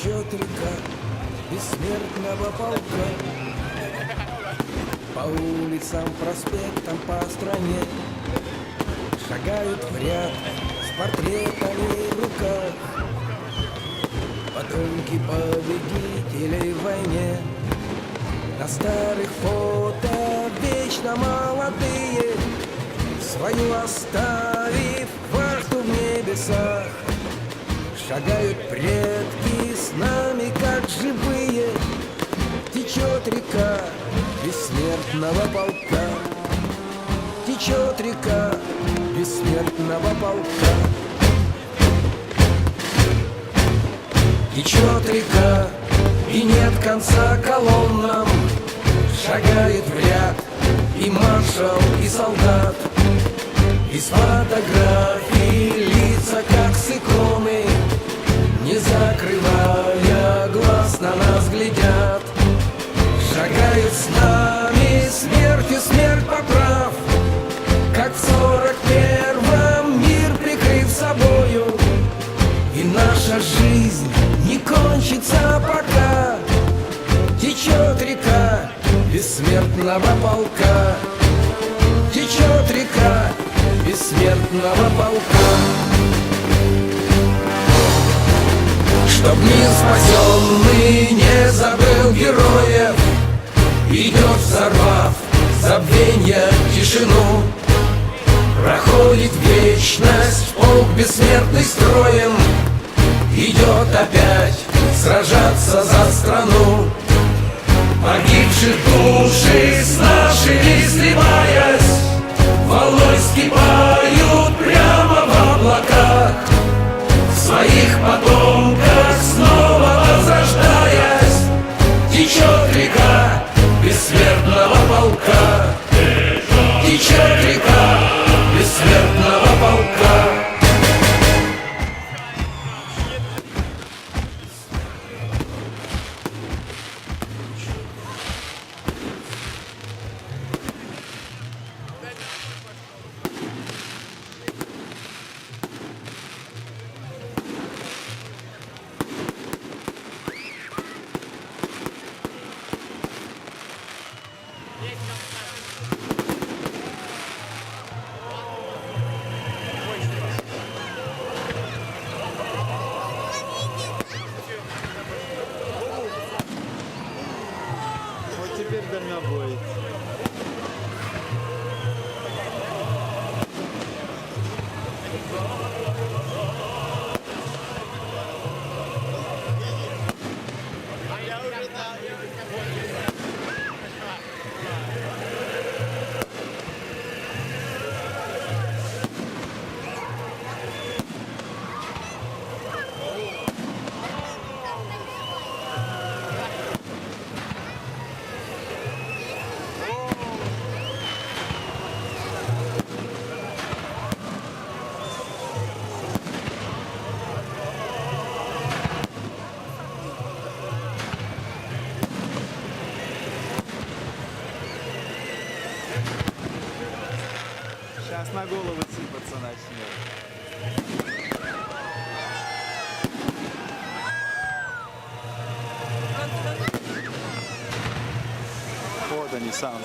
течет река бессмертного полка. По улицам, проспектам, по стране шагают в ряд с портретами в руках потомки победителей в войне. На старых фото вечно молодые, свою оставив вахту в небесах. Шагают предки с нами, как живые. Течет река бессмертного полка. Течет река бессмертного полка. Течет река, и нет конца колоннам. Шагает в ряд и маршал, и солдат. Из фотографий лица, как с иконы, не закрывая глаз, на нас глядят. Шагают с нами смертью смерть поправ, как в 41-м мир прикрыв собою. И наша жизнь не кончится пока. Течет река бессмертного полка. Течет река бессмертного полка. Чтоб мир спасенный не забыл героев, идет, взорвав забвенье, тишину. Проходит вечность, полк бессмертный строем, идет опять сражаться за страну. Погибших души с нашими сливаясь, волной вскипают прямо в облаках. В своих потомках снова возрождаясь, течет река бессмертного полка. Течет река бессмертного полка. Вот теперь дальнобой. Сейчас на голову сыпаться начнет. Вот они сам.